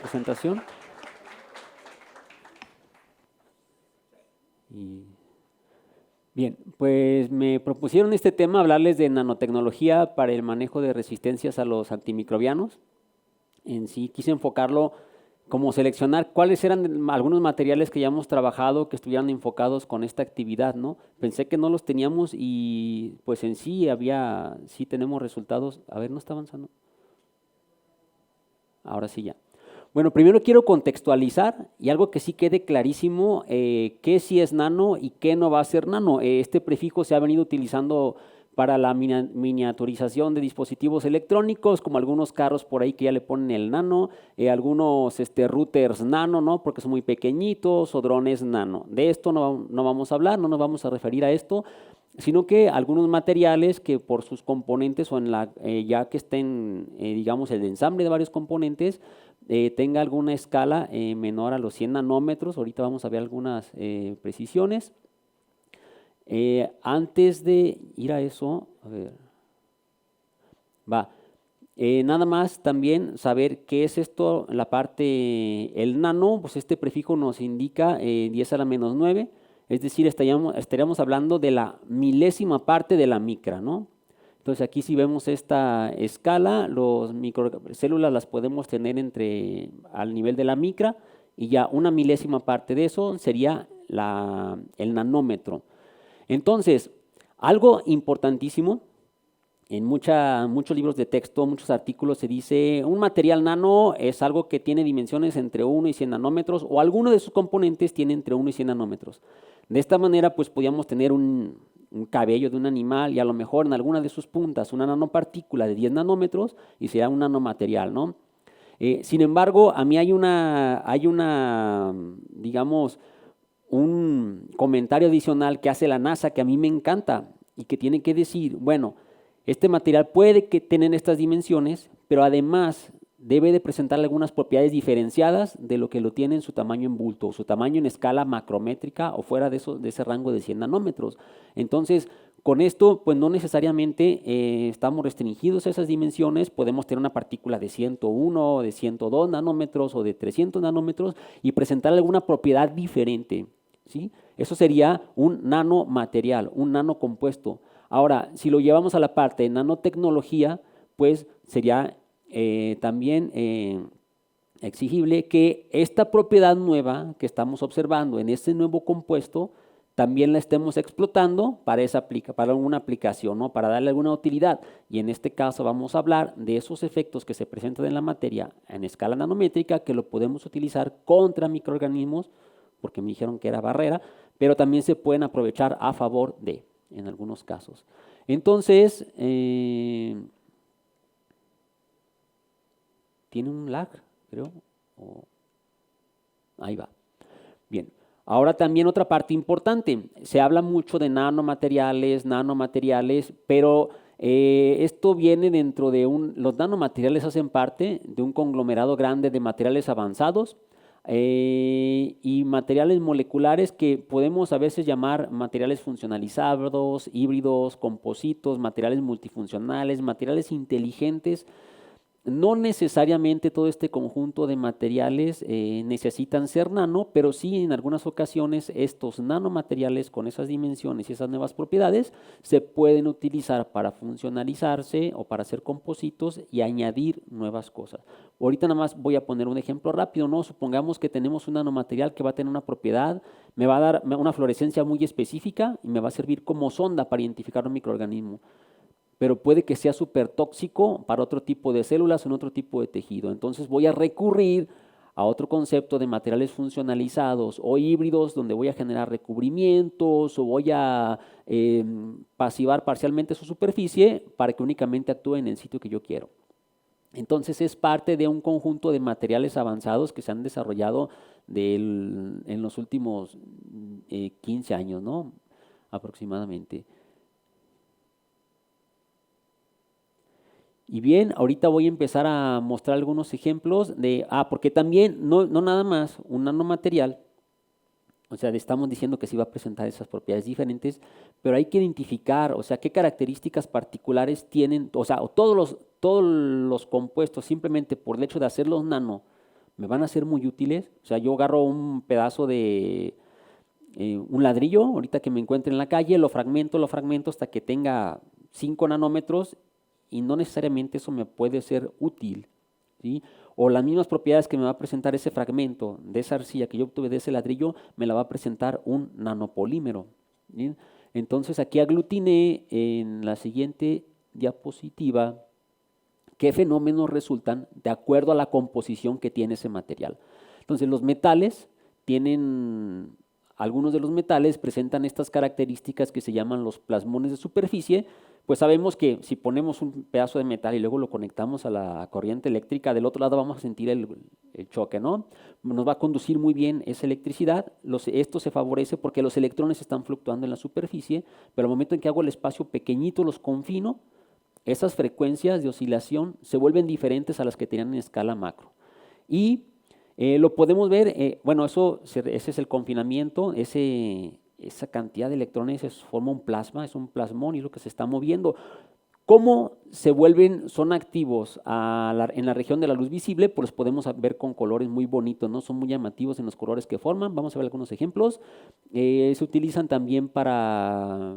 presentación. Bien, pues me propusieron este tema, hablarles de nanotecnología para el manejo de resistencias a los antimicrobianos. En sí quise enfocarlo como seleccionar cuáles eran algunos materiales que ya hemos trabajado que estuvieran enfocados con esta actividad, ¿no? Pensé que no los teníamos y pues en sí sí tenemos resultados. A ver, ¿no está avanzando? Ahora sí ya. Bueno, primero quiero contextualizar y algo que sí quede clarísimo, qué sí es nano y qué no va a ser nano. Este prefijo se ha venido utilizando para la miniaturización de dispositivos electrónicos, como algunos carros por ahí que ya le ponen el nano, algunos routers nano, ¿no? Porque son muy pequeñitos, o drones nano. De esto no vamos a hablar, no nos vamos a referir a esto, sino que algunos materiales que por sus componentes o ya que estén, digamos, el ensamble de varios componentes, tenga alguna escala menor a los 100 nanómetros. Ahorita vamos a ver algunas precisiones. Antes de ir a eso, a ver, nada más también saber qué es esto, la parte, el nano, pues este prefijo nos indica 10 a la menos 9, es decir, estaríamos hablando de la milésima parte de la micra, ¿no? Entonces aquí si vemos esta escala, las microcélulas las podemos tener al nivel de la micra y ya una milésima parte de eso sería el nanómetro. Entonces, algo importantísimo, en muchos libros de texto, muchos artículos se dice, un material nano es algo que tiene dimensiones entre 1 y 100 nanómetros o alguno de sus componentes tiene entre 1 y 100 nanómetros. De esta manera, pues podíamos tener un cabello de un animal y a lo mejor en alguna de sus puntas una nanopartícula de 10 nanómetros y será un nanomaterial, ¿no? Sin embargo, a mí digamos, un comentario adicional que hace la NASA que a mí me encanta y que tiene que decir, bueno, este material puede que tenga estas dimensiones, pero además debe de presentar algunas propiedades diferenciadas de lo que lo tiene en su tamaño en bulto, su tamaño en escala macrométrica o fuera de ese rango de 100 nanómetros. Entonces, con esto, pues no necesariamente estamos restringidos a esas dimensiones, podemos tener una partícula de 101, de 102 nanómetros o de 300 nanómetros y presentar alguna propiedad diferente, ¿sí? Eso sería un nanomaterial, un nanocompuesto. Ahora, si lo llevamos a la parte de nanotecnología, pues sería también exigible que esta propiedad nueva que estamos observando en este nuevo compuesto también la estemos explotando para alguna aplicación, ¿no? Para darle alguna utilidad. Y en este caso vamos a hablar de esos efectos que se presentan en la materia en escala nanométrica que lo podemos utilizar contra microorganismos, porque me dijeron que era barrera, pero también se pueden aprovechar a favor en algunos casos. Entonces, ¿tiene un lag, creo? Ahí va. Bien. Ahora también otra parte importante. Se habla mucho de nanomateriales, pero esto viene dentro de los nanomateriales hacen parte de un conglomerado grande de materiales avanzados y materiales moleculares que podemos a veces llamar materiales funcionalizados, híbridos, compositos, materiales multifuncionales, materiales inteligentes. No necesariamente todo este conjunto de materiales necesitan ser nano, pero sí en algunas ocasiones estos nanomateriales con esas dimensiones y esas nuevas propiedades se pueden utilizar para funcionalizarse o para hacer compositos y añadir nuevas cosas. Ahorita nada más voy a poner un ejemplo rápido, ¿no? Supongamos que tenemos un nanomaterial que va a tener una propiedad, me va a dar una fluorescencia muy específica y me va a servir como sonda para identificar un microorganismo, pero puede que sea súper tóxico para otro tipo de células o en otro tipo de tejido. Entonces voy a recurrir a otro concepto de materiales funcionalizados o híbridos donde voy a generar recubrimientos o voy a pasivar parcialmente su superficie para que únicamente actúe en el sitio que yo quiero. Entonces es parte de un conjunto de materiales avanzados que se han desarrollado en los últimos 15 años, ¿no? Aproximadamente. Y bien, ahorita voy a empezar a mostrar algunos ejemplos porque también no nada más un nanomaterial, o sea, estamos diciendo que sí va a presentar esas propiedades diferentes, pero hay que identificar, o sea, qué características particulares tienen, o sea, todos los compuestos simplemente por el hecho de hacerlos nano me van a ser muy útiles. O sea, yo agarro un pedazo de un ladrillo, ahorita que me encuentre en la calle, lo fragmento hasta que tenga 5 nanómetros y no necesariamente eso me puede ser útil, ¿sí? O las mismas propiedades que me va a presentar ese fragmento de esa arcilla que yo obtuve de ese ladrillo, me la va a presentar un nanopolímero, ¿bien? Entonces aquí aglutiné en la siguiente diapositiva qué fenómenos resultan de acuerdo a la composición que tiene ese material. Entonces los metales tienen, algunos de los metales presentan estas características que se llaman los plasmones de superficie. Pues sabemos que si ponemos un pedazo de metal y luego lo conectamos a la corriente eléctrica, del otro lado vamos a sentir el choque, ¿no? Nos va a conducir muy bien esa electricidad. Esto se favorece porque los electrones están fluctuando en la superficie, pero al momento en que hago el espacio pequeñito, los confino, esas frecuencias de oscilación se vuelven diferentes a las que tenían en escala macro. Y lo podemos ver, bueno, ese es el confinamiento, esa cantidad de electrones forma un plasma, es un plasmón y es lo que se está moviendo. ¿Cómo se vuelven, son activos en la región de la luz visible? Pues los podemos ver con colores muy bonitos, ¿no? Son muy llamativos en los colores que forman. Vamos a ver algunos ejemplos. Se utilizan también para,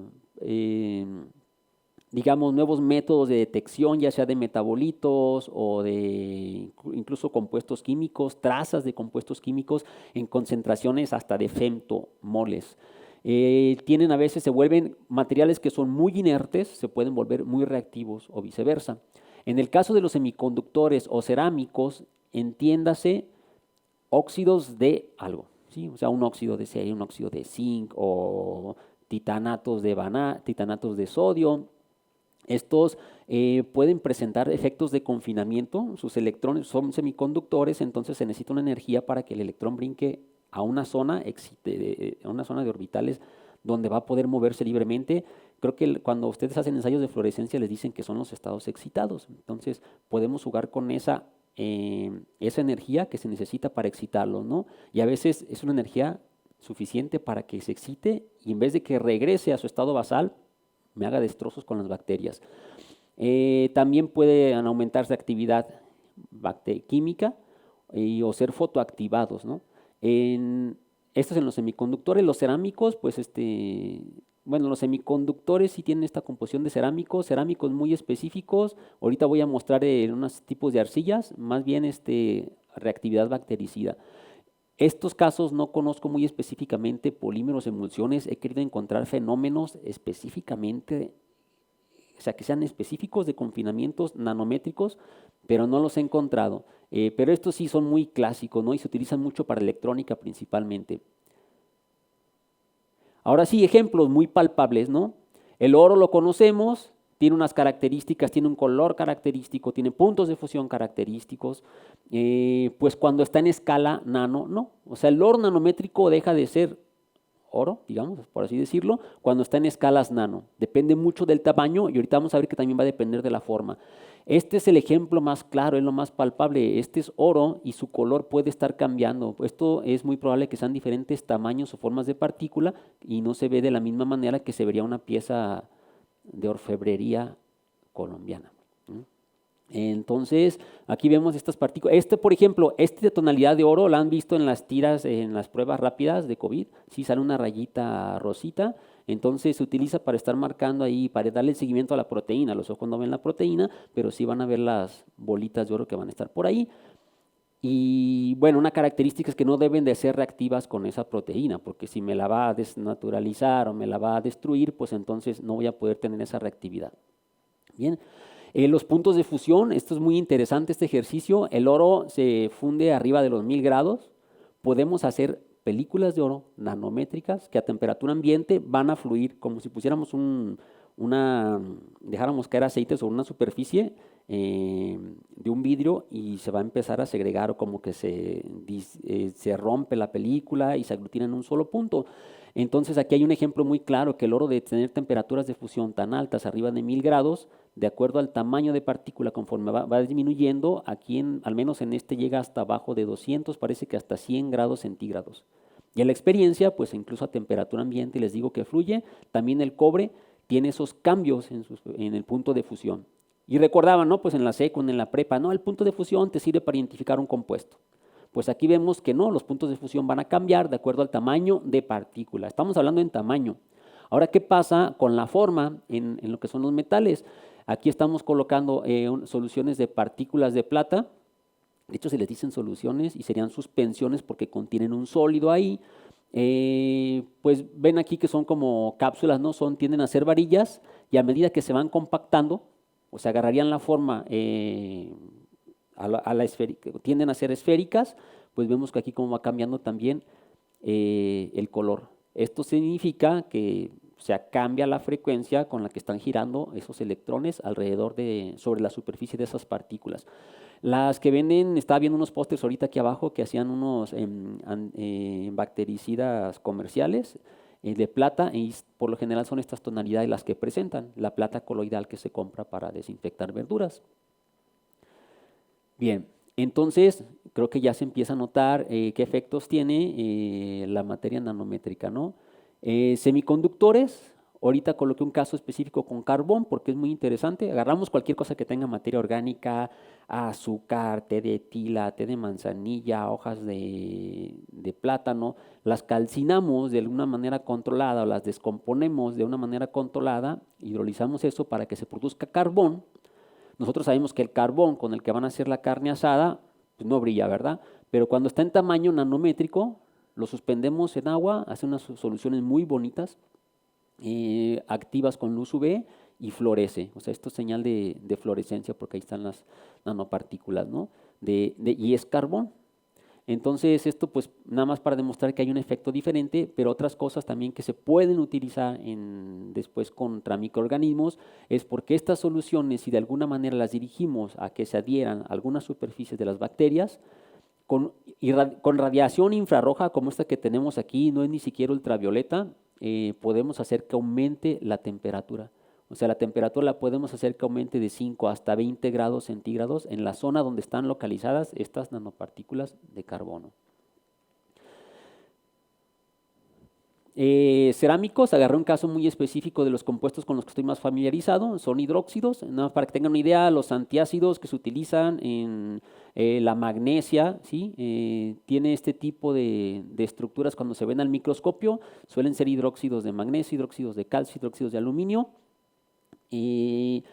digamos, nuevos métodos de detección, ya sea de metabolitos o de incluso compuestos químicos, trazas de compuestos químicos en concentraciones hasta de femtomoles. A veces se vuelven materiales que son muy inertes, se pueden volver muy reactivos o viceversa. En el caso de los semiconductores o cerámicos, entiéndase óxidos de algo, ¿sí? O sea, un óxido de serio, un óxido de zinc o titanatos de sodio. Estos pueden presentar efectos de confinamiento, sus electrones son semiconductores, entonces se necesita una energía para que el electrón brinque a una zona de orbitales donde va a poder moverse libremente. Creo que cuando ustedes hacen ensayos de fluorescencia les dicen que son los estados excitados, entonces podemos jugar con esa energía que se necesita para excitarlo, ¿no? Y a veces es una energía suficiente para que se excite y en vez de que regrese a su estado basal, me haga destrozos con las bacterias. También pueden aumentarse actividad química o ser fotoactivados, ¿no? Estos en los semiconductores, los cerámicos, pues bueno, los semiconductores sí tienen esta composición de cerámicos muy específicos. Ahorita voy a mostrar unos tipos de arcillas, más bien reactividad bactericida. Estos casos no conozco muy específicamente polímeros, emulsiones, he querido encontrar fenómenos específicamente, o sea, que sean específicos de confinamientos nanométricos, pero no los he encontrado. Pero estos sí son muy clásicos, ¿no? Y se utilizan mucho para electrónica principalmente. Ahora sí, ejemplos muy palpables, ¿no? El oro lo conocemos, tiene unas características, tiene un color característico, tiene puntos de fusión característicos, pues cuando está en escala nano, no. O sea, el oro nanométrico deja de ser oro, digamos, por así decirlo, cuando está en escalas nano. Depende mucho del tamaño y ahorita vamos a ver que también va a depender de la forma. Este es el ejemplo más claro, es lo más palpable. Este es oro y su color puede estar cambiando. Esto es muy probable que sean diferentes tamaños o formas de partícula y no se ve de la misma manera que se vería una pieza de orfebrería colombiana. Entonces, aquí vemos estas partículas. Por ejemplo, de tonalidad de oro la han visto en las tiras, en las pruebas rápidas de COVID. Sí, sale una rayita rosita. Entonces, se utiliza para estar marcando ahí, para darle seguimiento a la proteína. Los ojos no ven la proteína, pero sí van a ver las bolitas de oro que van a estar por ahí. Y bueno, una característica es que no deben de ser reactivas con esa proteína, porque si me la va a desnaturalizar o me la va a destruir, pues entonces no voy a poder tener esa reactividad. Bien. Los puntos de fusión, esto es muy interesante este ejercicio, el oro se funde arriba de los 1000 grados, podemos hacer películas de oro nanométricas que a temperatura ambiente van a fluir como si pusiéramos dejáramos caer aceite sobre una superficie de un vidrio y se va a empezar a segregar o como que se rompe la película y se aglutina en un solo punto. Entonces aquí hay un ejemplo muy claro que el oro de tener temperaturas de fusión tan altas, arriba de 1000 grados, de acuerdo al tamaño de partícula conforme va disminuyendo, aquí al menos en llega hasta abajo de 200, parece que hasta 100 grados centígrados. Y en la experiencia, pues incluso a temperatura ambiente, les digo que fluye, también el cobre tiene esos cambios en el punto de fusión. Y recordaban, ¿no? Pues en la seco, en la prepa, no, el punto de fusión te sirve para identificar un compuesto. Pues aquí vemos que no, los puntos de fusión van a cambiar de acuerdo al tamaño de partícula. Estamos hablando en tamaño. Ahora, ¿qué pasa con la forma en lo que son los metales? Aquí estamos colocando soluciones de partículas de plata. De hecho, se les dicen soluciones y serían suspensiones porque contienen un sólido ahí. Pues ven aquí que son como cápsulas, ¿no? Tienden a ser varillas y a medida que se van compactando, o sea, agarrarían la forma a la esférica, tienden a ser esféricas, pues vemos que aquí como va cambiando también el color. Esto significa que cambia la frecuencia con la que están girando esos electrones sobre la superficie de esas partículas. Las que venden, estaba viendo unos pósters ahorita aquí abajo que hacían unos bactericidas comerciales de plata y por lo general son estas tonalidades las que presentan, la plata coloidal que se compra para desinfectar verduras. Bien, entonces creo que ya se empieza a notar qué efectos tiene la materia nanométrica, ¿no? Semiconductores, ahorita coloqué un caso específico con carbón porque es muy interesante. Agarramos cualquier cosa que tenga materia orgánica, azúcar, té de tila, té de manzanilla, hojas de plátano, las calcinamos de alguna manera controlada o las descomponemos de una manera controlada, hidrolizamos eso para que se produzca carbón. Nosotros sabemos que el carbón con el que van a hacer la carne asada pues no brilla, ¿verdad? Pero cuando está en tamaño nanométrico, lo suspendemos en agua, hace unas soluciones muy bonitas, activas con luz UV y florece. O sea, esto es señal de fluorescencia porque ahí están las nanopartículas, ¿no? Y es carbón. Entonces, esto pues nada más para demostrar que hay un efecto diferente, pero otras cosas también que se pueden utilizar después contra microorganismos es porque estas soluciones, si de alguna manera las dirigimos a que se adhieran a algunas superficies de las bacterias, con radiación infrarroja como esta que tenemos aquí, no es ni siquiera ultravioleta, podemos hacer que aumente la temperatura. O sea, la temperatura la podemos hacer que aumente de 5 hasta 20 grados centígrados en la zona donde están localizadas estas nanopartículas de carbono. Cerámicos, agarré un caso muy específico de los compuestos con los que estoy más familiarizado, son hidróxidos, nada más para que tengan una idea, los antiácidos que se utilizan en la magnesia, ¿sí? Tiene este tipo de estructuras cuando se ven al microscopio, suelen ser hidróxidos de magnesio, hidróxidos de calcio, hidróxidos de aluminio. Y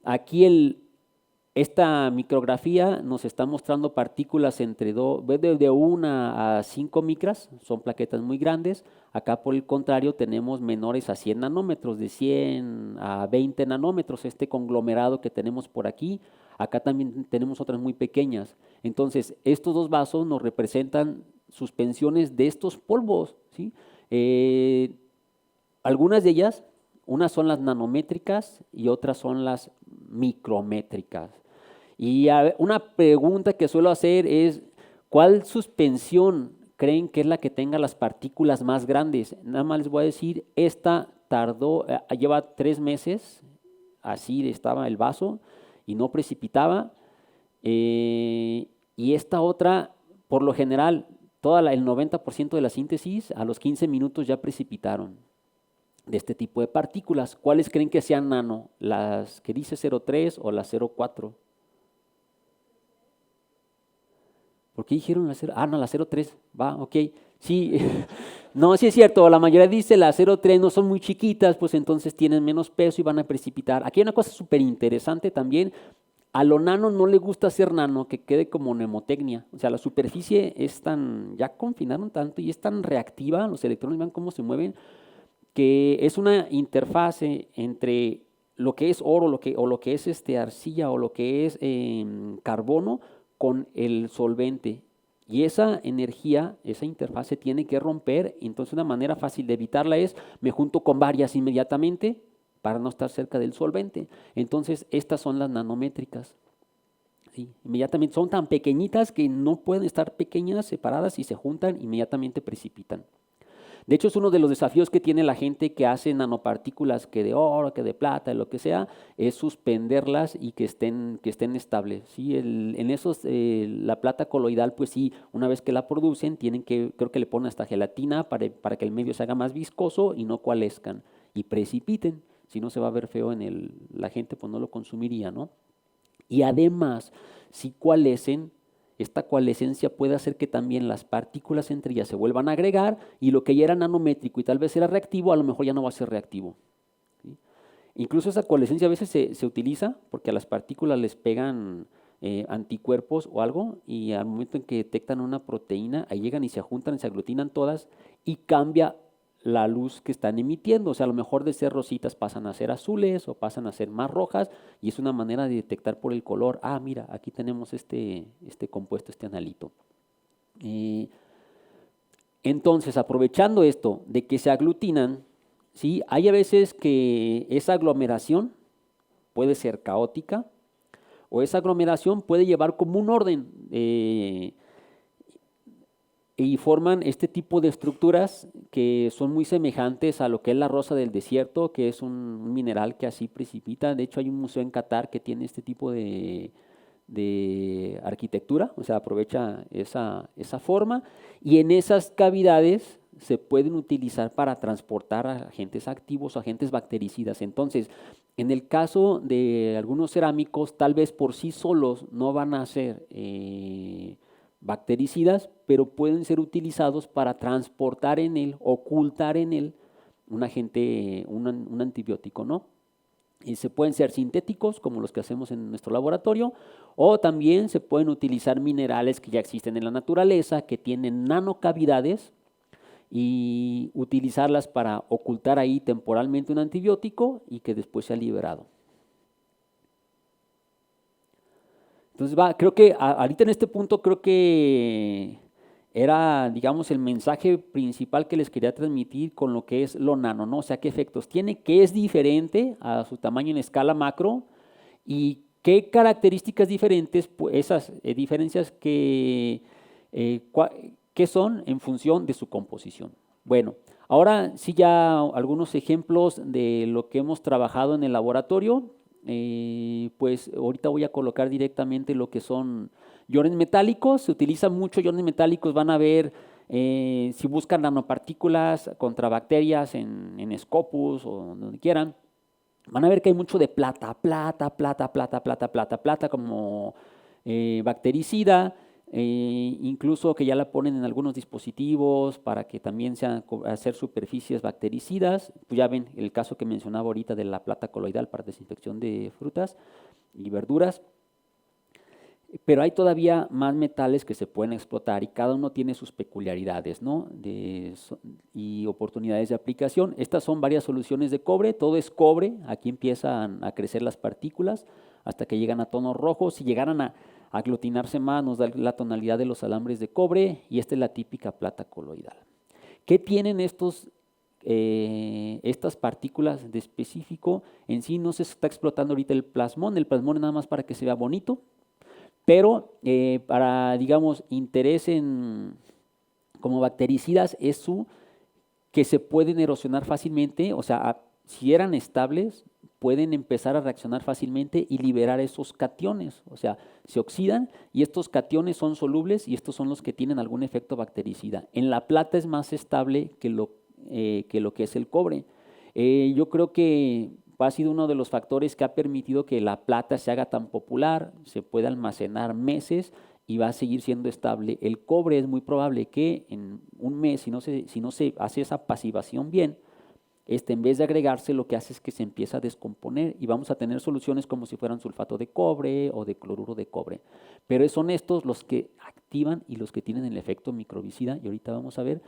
aquí esta micrografía nos está mostrando partículas de 1 a 5 micras, son plaquetas muy grandes. Acá por el contrario tenemos menores a 100 nanómetros, de 100 a 20 nanómetros, este conglomerado que tenemos por aquí. Acá también tenemos otras muy pequeñas. Entonces, estos dos vasos nos representan suspensiones de estos polvos, ¿sí? Algunas de ellas, unas son las nanométricas y otras son las micrométricas. Y una pregunta que suelo hacer es, ¿cuál suspensión creen que es la que tenga las partículas más grandes? Nada más les voy a decir, esta lleva 3 meses, así estaba el vaso y no precipitaba. Y esta otra, por lo general, el 90% de la síntesis a los 15 minutos ya precipitaron de este tipo de partículas. ¿Cuáles creen que sean nano? ¿Las que dice 0,3 o las 0,4? ¿Por qué dijeron la 0? Ah, no, la 0,3. Va, ok. Sí, no, sí es cierto. La mayoría dice la 0,3, no son muy chiquitas, pues entonces tienen menos peso y van a precipitar. Aquí hay una cosa súper interesante también. A lo nano no le gusta hacer nano, que quede como mnemotecnia. O sea, la superficie ya confinaron tanto y es tan reactiva, los electrones, vean cómo se mueven, que es una interfase entre lo que es oro o lo que es arcilla o lo que es carbono con el solvente. Y esa energía, esa interfase tiene que romper. Entonces una manera fácil de evitarla es, me junto con varias inmediatamente para no estar cerca del solvente. Entonces estas son las nanométricas. ¿Sí? Inmediatamente son tan pequeñitas que no pueden estar pequeñas, separadas, y se juntan, inmediatamente precipitan. De hecho, es uno de los desafíos que tiene la gente que hace nanopartículas, que de oro, que de plata, lo que sea, es suspenderlas y que estén estables. ¿Sí? La plata coloidal, pues sí, una vez que la producen, creo que le ponen hasta gelatina para que el medio se haga más viscoso y no coalescan y precipiten. Si no, se va a ver feo la gente pues no lo consumiría, ¿no? Y además, si coalescen, esta coalescencia puede hacer que también las partículas entre ellas se vuelvan a agregar y lo que ya era nanométrico y tal vez era reactivo, a lo mejor ya no va a ser reactivo. ¿Sí? Incluso esa coalescencia a veces se utiliza porque a las partículas les pegan anticuerpos o algo y al momento en que detectan una proteína, ahí llegan y se juntan, se aglutinan todas y cambia la luz que están emitiendo. O sea, a lo mejor de ser rositas pasan a ser azules o pasan a ser más rojas y es una manera de detectar por el color. Ah, mira, aquí tenemos este compuesto, este analito. Entonces, aprovechando esto de que se aglutinan, ¿sí? Hay a veces que esa aglomeración puede ser caótica o esa aglomeración puede llevar como un orden y forman este tipo de estructuras que son muy semejantes a lo que es la rosa del desierto, que es un mineral que así precipita. De hecho, hay un museo en Qatar que tiene este tipo de arquitectura, o sea, aprovecha esa forma y en esas cavidades se pueden utilizar para transportar a agentes activos o agentes bactericidas. Entonces, en el caso de algunos cerámicos, tal vez por sí solos no van a ser bactericidas, pero pueden ser utilizados para transportar en él, ocultar en él un agente, un antibiótico, ¿no? Y se pueden ser sintéticos, como los que hacemos en nuestro laboratorio, o también se pueden utilizar minerales que ya existen en la naturaleza, que tienen nanocavidades, y utilizarlas para ocultar ahí temporalmente un antibiótico y que después sea liberado. Entonces, creo que ahorita en este punto creo que era, digamos, el mensaje principal que les quería transmitir con lo que es lo nano, ¿no? O sea, qué efectos tiene, qué es diferente a su tamaño en escala macro y qué características diferentes, pues esas diferencias eh, que son en función de su composición. Bueno, ahora sí ya algunos ejemplos de lo que hemos trabajado en el laboratorio. Pues ahorita voy a colocar directamente lo que son iones metálicos. Se utilizan mucho iones metálicos, van a ver si buscan nanopartículas contra bacterias en Scopus o donde quieran. Van a ver que hay mucho de plata, plata como bactericida, incluso que ya la ponen en algunos dispositivos para que también sean hacer superficies bactericidas. Pues ya ven el caso que mencionaba ahorita de la plata coloidal para desinfección de frutas y verduras. Pero hay todavía más metales que se pueden explotar y cada uno tiene sus peculiaridades, ¿no? Y oportunidades de aplicación. Estas son varias soluciones de cobre, todo es cobre, aquí empiezan a crecer las partículas hasta que llegan a tonos rojos. Si llegaran a aglutinarse más, nos da la tonalidad de los alambres de cobre y esta es la típica plata coloidal. ¿Qué tienen estas partículas de específico? En sí no se está explotando ahorita el plasmón es nada más para que se vea bonito. Pero para, digamos, interés como bactericidas es que se pueden erosionar fácilmente, o sea, si eran estables, pueden empezar a reaccionar fácilmente y liberar esos cationes, o sea, se oxidan y estos cationes son solubles y estos son los que tienen algún efecto bactericida. En la plata es más estable que lo que es el cobre. Yo creo que ha sido uno de los factores que ha permitido que la plata se haga tan popular, se pueda almacenar meses y va a seguir siendo estable. El cobre es muy probable que en un mes, si no se hace esa pasivación bien, en vez de agregarse, lo que hace es que se empieza a descomponer y vamos a tener soluciones como si fueran sulfato de cobre o de cloruro de cobre. Pero son estos los que activan y los que tienen el efecto microbicida y ahorita vamos a ver.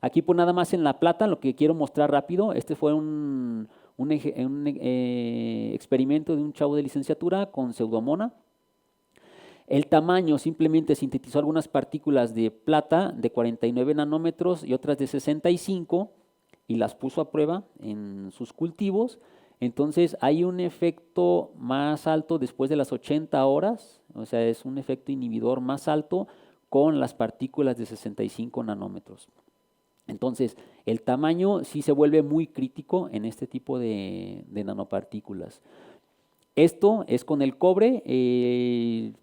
Aquí pues nada más en la plata, lo que quiero mostrar rápido, este fue un experimento de un chavo de licenciatura con pseudomona. El tamaño simplemente sintetizó algunas partículas de plata de 49 nanómetros y otras de 65 y las puso a prueba en sus cultivos. Entonces hay un efecto más alto después de las 80 horas, o sea, es un efecto inhibidor más alto con las partículas de 65 nanómetros. Entonces, el tamaño sí se vuelve muy crítico en este tipo de nanopartículas. Esto es con el cobre,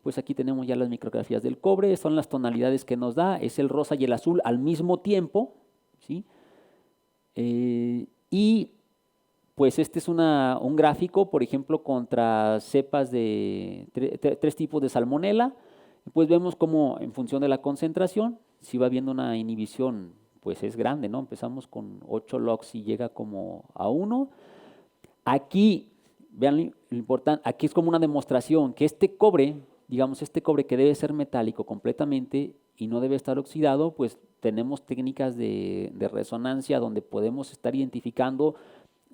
pues aquí tenemos ya las micrografías del cobre, son las tonalidades que nos da, es el rosa y el azul al mismo tiempo, ¿sí? Y pues este es un gráfico, por ejemplo, contra cepas de tres tipos de salmonela. Pues vemos cómo en función de la concentración, si va habiendo una inhibición, pues es grande, ¿no? Empezamos con 8 logs y llega como a 1. Aquí, vean lo importante, aquí es como una demostración que este cobre, digamos, este cobre que debe ser metálico completamente y no debe estar oxidado, pues tenemos técnicas de resonancia donde podemos estar identificando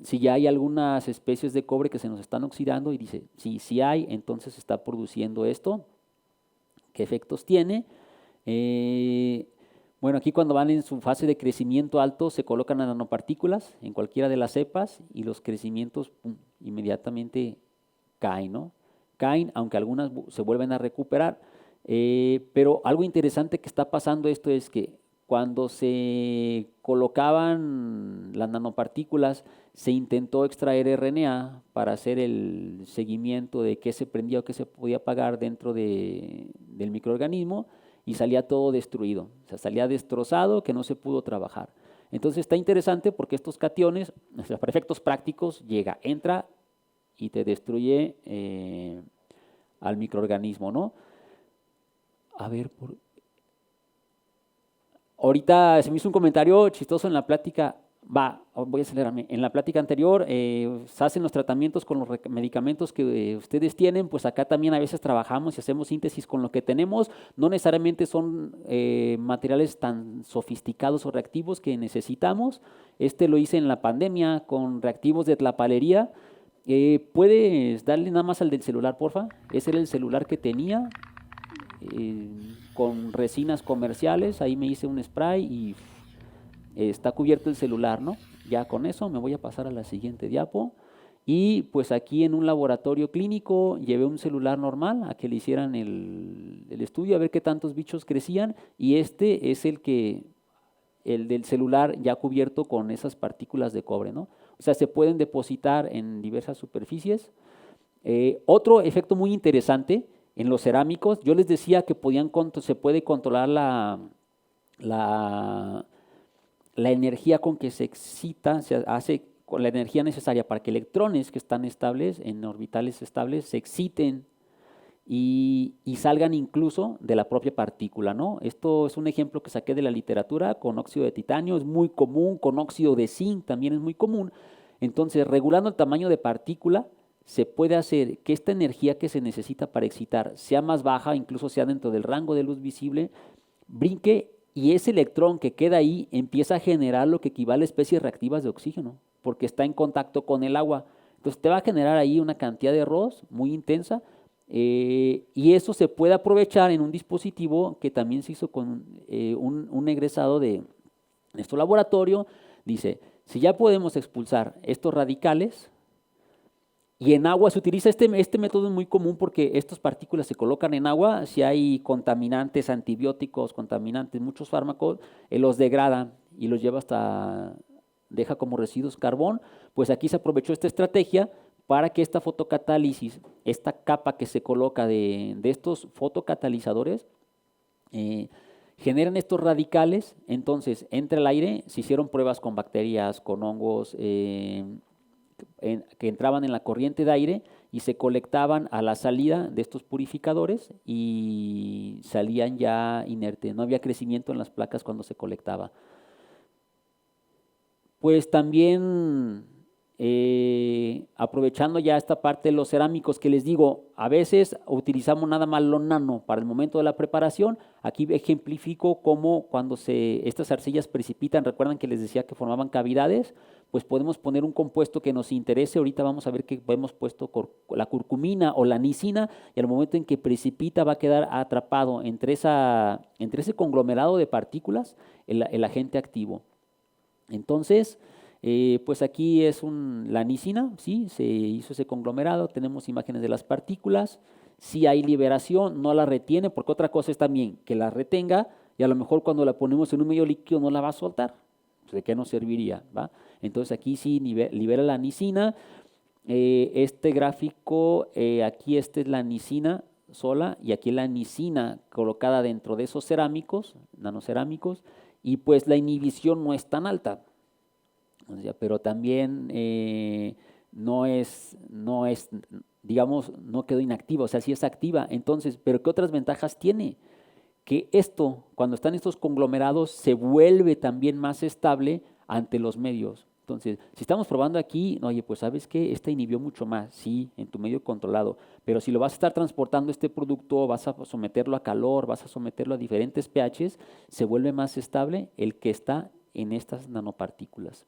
si ya hay algunas especies de cobre que se nos están oxidando y dice, si hay, entonces se está produciendo esto. ¿Qué efectos tiene? Bueno, aquí cuando van en su fase de crecimiento alto se colocan las nanopartículas en cualquiera de las cepas y los crecimientos pum, inmediatamente caen, ¿no? Caen, aunque algunas se vuelven a recuperar. Pero algo interesante que está pasando esto es que cuando se colocaban las nanopartículas, se intentó extraer RNA para hacer el seguimiento de qué se prendía o qué se podía apagar dentro del microorganismo y salía todo destruido, o sea, salía destrozado que no se pudo trabajar. Entonces está interesante porque estos cationes, o sea, para efectos prácticos, entra y te destruye al microorganismo, ¿no? A ver, ahorita se me hizo un comentario chistoso en la plática, voy a acelerarme, en la plática anterior se hacen los tratamientos con los medicamentos que ustedes tienen, pues acá también a veces trabajamos y hacemos síntesis con lo que tenemos, no necesariamente son materiales tan sofisticados o reactivos que necesitamos, lo hice en la pandemia con reactivos de tlapalería. ¿Puedes darle nada más al del celular, porfa? Ese era el celular que tenía con resinas comerciales, ahí me hice un spray y está cubierto el celular, ¿no? Ya con eso me voy a pasar a la siguiente diapo. Y pues aquí en un laboratorio clínico llevé un celular normal a que le hicieran el estudio, a ver qué tantos bichos crecían. Y este es el del celular ya cubierto con esas partículas de cobre, ¿no? O sea, se pueden depositar en diversas superficies. Otro efecto muy interesante en los cerámicos, yo les decía que se puede controlar la, la energía con que se excita, se hace con la energía necesaria para que electrones que están estables, en orbitales estables, se exciten y salgan incluso de la propia partícula, ¿no? Esto es un ejemplo que saqué de la literatura con óxido de titanio, es muy común, con óxido de zinc también es muy común. Entonces, regulando el tamaño de partícula, se puede hacer que esta energía que se necesita para excitar sea más baja, incluso sea dentro del rango de luz visible, brinque y ese electrón que queda ahí empieza a generar lo que equivale a especies reactivas de oxígeno, porque está en contacto con el agua. Entonces te va a generar ahí una cantidad de ROS muy intensa y eso se puede aprovechar en un dispositivo que también se hizo con un egresado de nuestro laboratorio. Dice, si ya podemos expulsar estos radicales, y en agua se utiliza este método es muy común porque estas partículas se colocan en agua, si hay contaminantes, antibióticos, contaminantes, muchos fármacos, los degrada y los lleva deja como residuos carbón, pues aquí se aprovechó esta estrategia para que esta fotocatálisis, esta capa que se coloca de estos fotocatalizadores, generan estos radicales, entonces entre el aire, se hicieron pruebas con bacterias, con hongos, que entraban en la corriente de aire y se colectaban a la salida de estos purificadores y salían ya inertes, no había crecimiento en las placas cuando se colectaba. Pues también aprovechando ya esta parte de los cerámicos que les digo, a veces utilizamos nada más lo nano para el momento de la preparación. Aquí ejemplifico cómo cuando estas arcillas precipitan, recuerdan que les decía que formaban cavidades, pues podemos poner un compuesto que nos interese. Ahorita vamos a ver que hemos puesto la curcumina o la nicina y al momento en que precipita va a quedar atrapado entre ese conglomerado de partículas el agente activo. Entonces, pues aquí es la nicina, ¿sí? Se hizo ese conglomerado, tenemos imágenes de las partículas, si hay liberación, no la retiene, porque otra cosa es también que la retenga y a lo mejor cuando la ponemos en un medio líquido no la va a soltar, ¿de qué nos serviría? ¿Va? Entonces aquí sí libera la nicina, este gráfico, aquí esta es la nicina sola y aquí la nicina colocada dentro de esos cerámicos, nanocerámicos, y pues la inhibición no es tan alta. O sea, pero también no es no es, digamos, no quedó inactiva, o sea, sí es activa. Entonces, ¿pero qué otras ventajas tiene? Que esto, cuando están estos conglomerados, se vuelve también más estable ante los medios. Entonces, si estamos probando aquí, oye, pues sabes que esta inhibió mucho más, sí, en tu medio controlado, pero si lo vas a estar transportando este producto, vas a someterlo a calor, vas a someterlo a diferentes pHs, se vuelve más estable el que está en estas nanopartículas.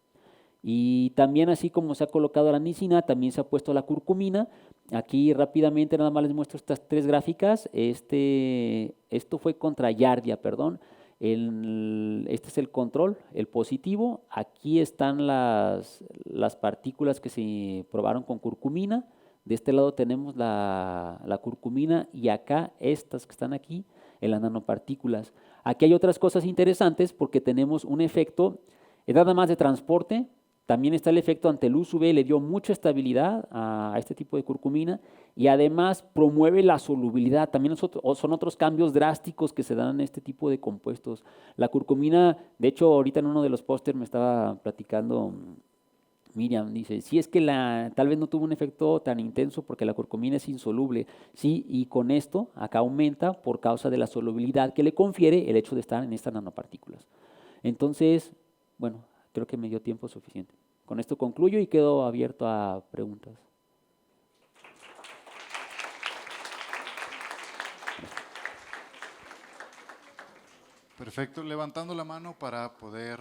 Y también así como se ha colocado la anisina, también se ha puesto la curcumina. Aquí rápidamente nada más les muestro estas tres gráficas. Esto fue contra Yardia, perdón. Este es el control, el positivo. Aquí están las partículas que se probaron con curcumina. De este lado tenemos la curcumina y acá estas que están aquí, en las nanopartículas. Aquí hay otras cosas interesantes porque tenemos un efecto, nada más de transporte. También está el efecto ante luz UV, le dio mucha estabilidad a este tipo de curcumina y además promueve la solubilidad. También son otros cambios drásticos que se dan en este tipo de compuestos. La curcumina, de hecho, ahorita en uno de los pósters me estaba platicando Miriam, dice, sí es que tal vez no tuvo un efecto tan intenso porque la curcumina es insoluble, sí, y con esto acá aumenta por causa de la solubilidad que le confiere el hecho de estar en estas nanopartículas. Entonces, bueno, creo que me dio tiempo suficiente. Con esto concluyo y quedo abierto a preguntas. Perfecto. Levantando la mano para poder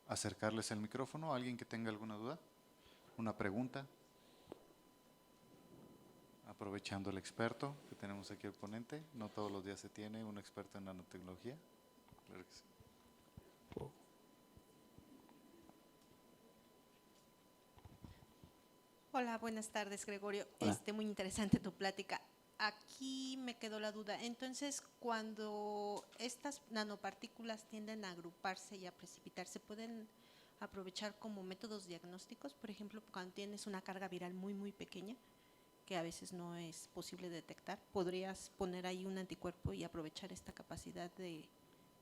acercarles el micrófono. ¿Alguien que tenga alguna duda? ¿Una pregunta? Aprovechando el experto que tenemos aquí, el ponente. No todos los días se tiene un experto en nanotecnología. Claro que sí. Hola, buenas tardes, Gregorio. Hola. Muy interesante tu plática. Aquí me quedó la duda. Entonces, cuando estas nanopartículas tienden a agruparse y a precipitarse, ¿pueden aprovechar como métodos diagnósticos? Por ejemplo, cuando tienes una carga viral muy pequeña, que a veces no es posible detectar, ¿podrías poner ahí un anticuerpo y aprovechar esta capacidad de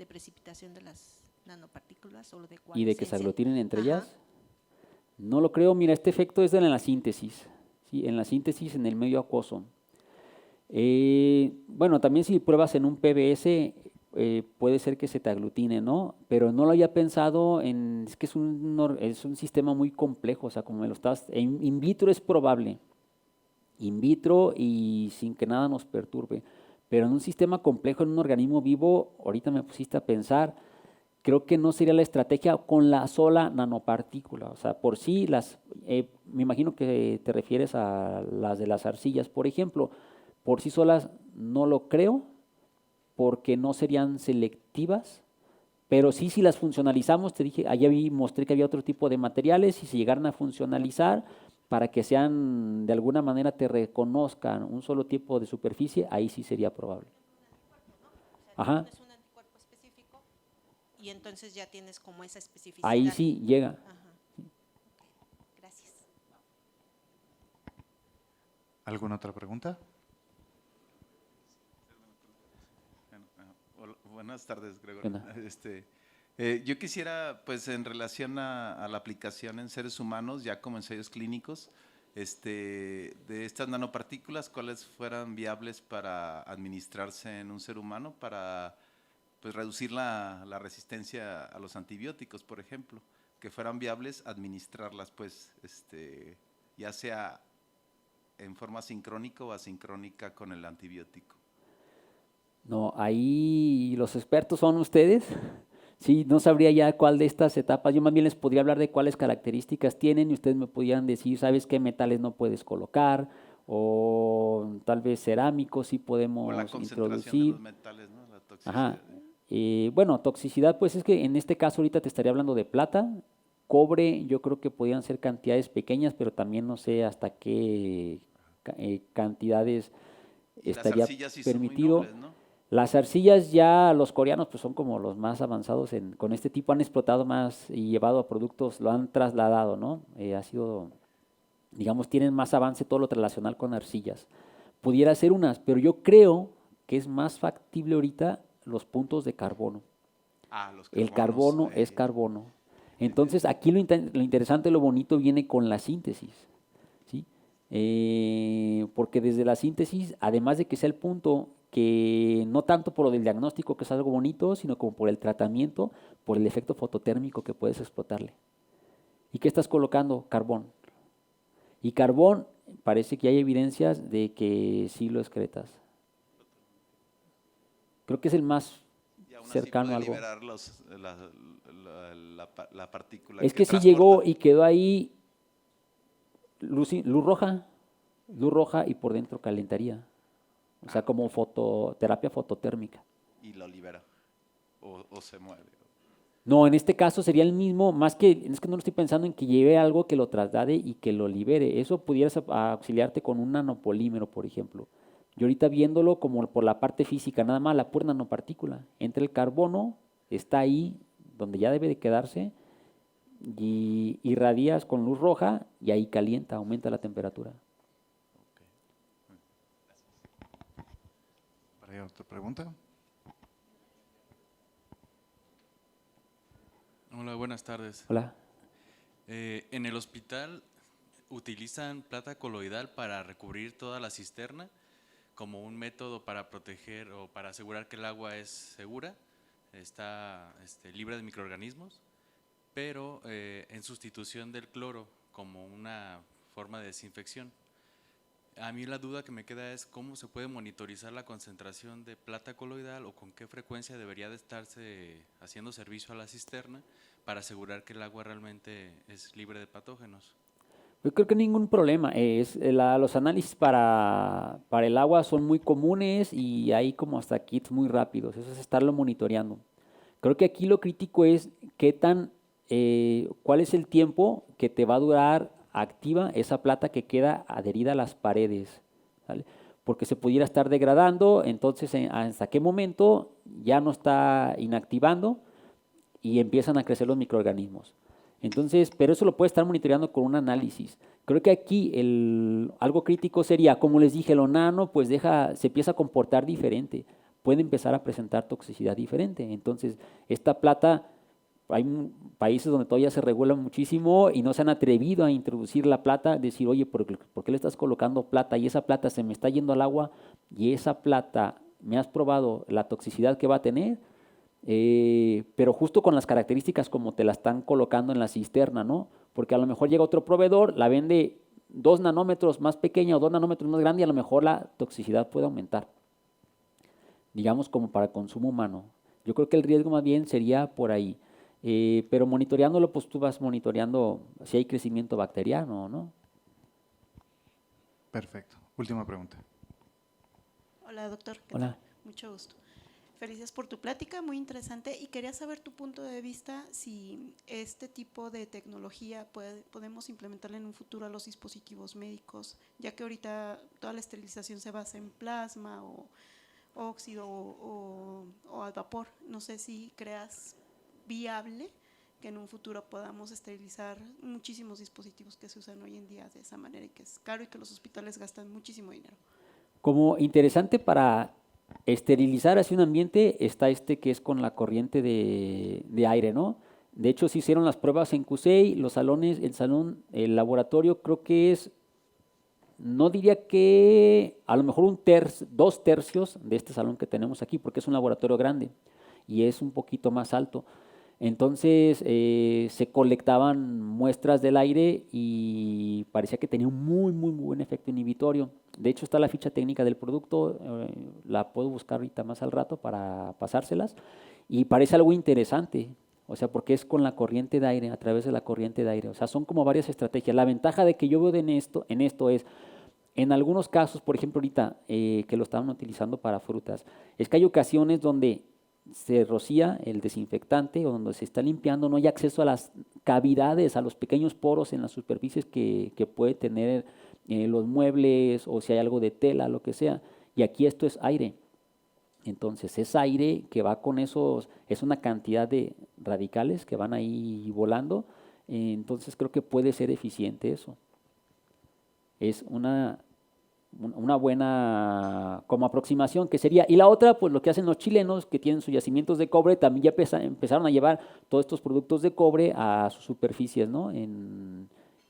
precipitación de las nanopartículas o de cuál ¿Y de que se esencia? aglutinen entre Ajá. ellas? No lo creo. Mira, este efecto es en la síntesis, ¿sí? En la síntesis en el medio acuoso. Bueno, también si pruebas en un PBS, puede ser que se te aglutine, ¿no? Pero no lo había pensado es que es un sistema muy complejo, o sea, como me lo estás, in vitro es probable, in vitro y sin que nada nos perturbe, pero en un sistema complejo, en un organismo vivo, ahorita me pusiste a pensar, creo que no sería la estrategia con la sola nanopartícula, o sea, por sí me imagino que te refieres a las de las arcillas, por ejemplo, por sí solas no lo creo, porque no serían selectivas, pero sí si las funcionalizamos, te dije, mostré que había otro tipo de materiales y si llegaran a funcionalizar para que sean, de alguna manera te reconozcan un solo tipo de superficie, ahí sí sería probable. Ajá, Pones un anticuerpo específico y entonces ya tienes como esa especificidad. ahí sí llega. Ajá. Okay. Gracias. ¿Alguna otra pregunta? Buenas tardes, Gregorio. Yo quisiera, pues, en relación a la aplicación en seres humanos, ya como ensayos clínicos, de estas nanopartículas, ¿cuáles fueran viables para administrarse en un ser humano para, pues, reducir la resistencia a los antibióticos, por ejemplo? Que fueran viables administrarlas, pues, ya sea en forma sincrónica o asincrónica con el antibiótico. No, ahí los expertos son ustedes. Sí, no sabría ya cuál de estas etapas. Yo más bien les podría hablar de cuáles características tienen y ustedes me pudieran decir, ¿sabes qué metales no puedes colocar? O tal vez cerámicos sí O la podemos concentración de introducir. los metales, ¿no? La Ajá. toxicidad. Bueno, toxicidad, pues es que en este caso ahorita te estaría hablando de plata. Cobre, yo creo que podrían ser cantidades pequeñas, pero también no sé hasta qué cantidades Y las estaría arcillas sí son muy permitido. nobles, ¿no? Las arcillas ya los coreanos pues son como los más avanzados con este tipo, han explotado más y llevado a productos, lo han trasladado, ¿no? Ha sido, digamos, tienen más avance todo lo relacional con arcillas. Pudiera ser unas, pero yo creo que es más factible ahorita los puntos de carbono. Los El carbonos. carbono es carbono. Entonces aquí lo interesante, lo bonito viene con la síntesis, ¿sí? porque desde la síntesis, además de que sea el punto que no tanto por lo del diagnóstico, que es algo bonito, sino como por el tratamiento, por el efecto fototérmico que puedes explotarle. ¿Y qué estás colocando? Carbón. Y carbón, parece que hay evidencias de que sí lo excretas. Creo que es el más Y aún así cercano puede a algo. liberar la partícula Es que sí transporta. llegó y quedó ahí luz roja y por dentro calentaría. O sea, como terapia fototérmica. Y lo libera. O se mueve. No, en este caso sería el mismo, más que, es que no lo estoy pensando en que lleve algo que lo traslade y que lo libere. Eso pudieras auxiliarte con un nanopolímero, por ejemplo. Yo ahorita viéndolo como por la parte física, nada más la pura nanopartícula. Entre el carbono, está ahí donde ya debe de quedarse, y irradias con luz roja y ahí calienta, aumenta la temperatura. ¿Para ahí otra pregunta? Hola, buenas tardes. Hola. En el hospital utilizan plata coloidal para recubrir toda la cisterna como un método para proteger o para asegurar que el agua es segura, está libre de microorganismos, pero en sustitución del cloro como una forma de desinfección. A mí la duda que me queda es cómo se puede monitorizar la concentración de plata coloidal o con qué frecuencia debería de estarse haciendo servicio a la cisterna para asegurar que el agua realmente es libre de patógenos. Yo creo que ningún problema. Los análisis para el agua son muy comunes y hay como hasta kits muy rápidos. Eso es estarlo monitoreando. Creo que aquí lo crítico es cuál es el tiempo que te va a durar activa esa plata que queda adherida a las paredes, ¿sale? Porque se pudiera estar degradando, entonces hasta qué momento ya no está inactivando y empiezan a crecer los microorganismos. Entonces, pero eso lo puede estar monitoreando con un análisis. Creo que aquí algo crítico sería, como les dije, lo nano pues se empieza a comportar diferente, puede empezar a presentar toxicidad diferente. Entonces, esta plata, hay países donde todavía se regula muchísimo y no se han atrevido a introducir la plata, decir, oye, ¿por qué le estás colocando plata? Y esa plata se me está yendo al agua y esa plata, ¿me has probado la toxicidad que va a tener? Pero justo con las características como te la están colocando en la cisterna, ¿no? Porque a lo mejor llega otro proveedor, la vende 2 nanómetros más pequeña o 2 nanómetros más grande y a lo mejor la toxicidad puede aumentar, digamos como para consumo humano. Yo creo que el riesgo más bien sería por ahí. Pero monitoreándolo, pues tú vas monitoreando si hay crecimiento bacteriano o no. Perfecto. Última pregunta. Hola, doctor. ¿Qué Hola. tal? Mucho gusto. Felices por tu plática, muy interesante. Y quería saber tu punto de vista, si este tipo de tecnología podemos implementarla en un futuro a los dispositivos médicos, ya que ahorita toda la esterilización se basa en plasma o óxido o al vapor. No sé si creas viable que en un futuro podamos esterilizar muchísimos dispositivos que se usan hoy en día de esa manera y que es caro y que los hospitales gastan muchísimo dinero. Como interesante para esterilizar así un ambiente está que es con la corriente de aire, ¿no? De hecho, se hicieron las pruebas en CUSEI, el laboratorio creo que es, no diría que a lo mejor 2 tercios de este salón que tenemos aquí, porque es un laboratorio grande y es un poquito más alto. Entonces se colectaban muestras del aire y parecía que tenía un muy buen efecto inhibitorio. De hecho está la ficha técnica del producto, la puedo buscar ahorita más al rato para pasárselas y parece algo interesante, o sea, porque es con la corriente de aire, a través de la corriente de aire. O sea, son como varias estrategias. La ventaja de que yo veo en esto es, en algunos casos, por ejemplo ahorita que lo estaban utilizando para frutas, es que hay ocasiones donde se rocía el desinfectante o donde se está limpiando, no hay acceso a las cavidades, a los pequeños poros en las superficies que puede tener los muebles o si hay algo de tela, lo que sea. Y aquí esto es aire. Entonces es aire que va con esos, es una cantidad de radicales que van ahí volando. Entonces creo que puede ser eficiente eso. Es una buena como aproximación que sería. Y la otra, pues lo que hacen los chilenos que tienen sus yacimientos de cobre, también ya empezaron a llevar todos estos productos de cobre a sus superficies, ¿no?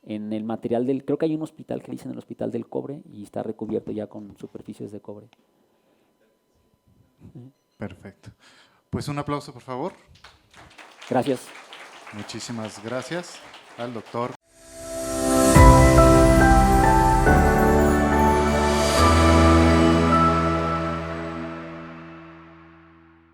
en el material del, creo que hay un hospital que le dicen el Hospital del Cobre y está recubierto ya con superficies de cobre. Perfecto. Pues un aplauso, por favor. Gracias. Muchísimas gracias al doctor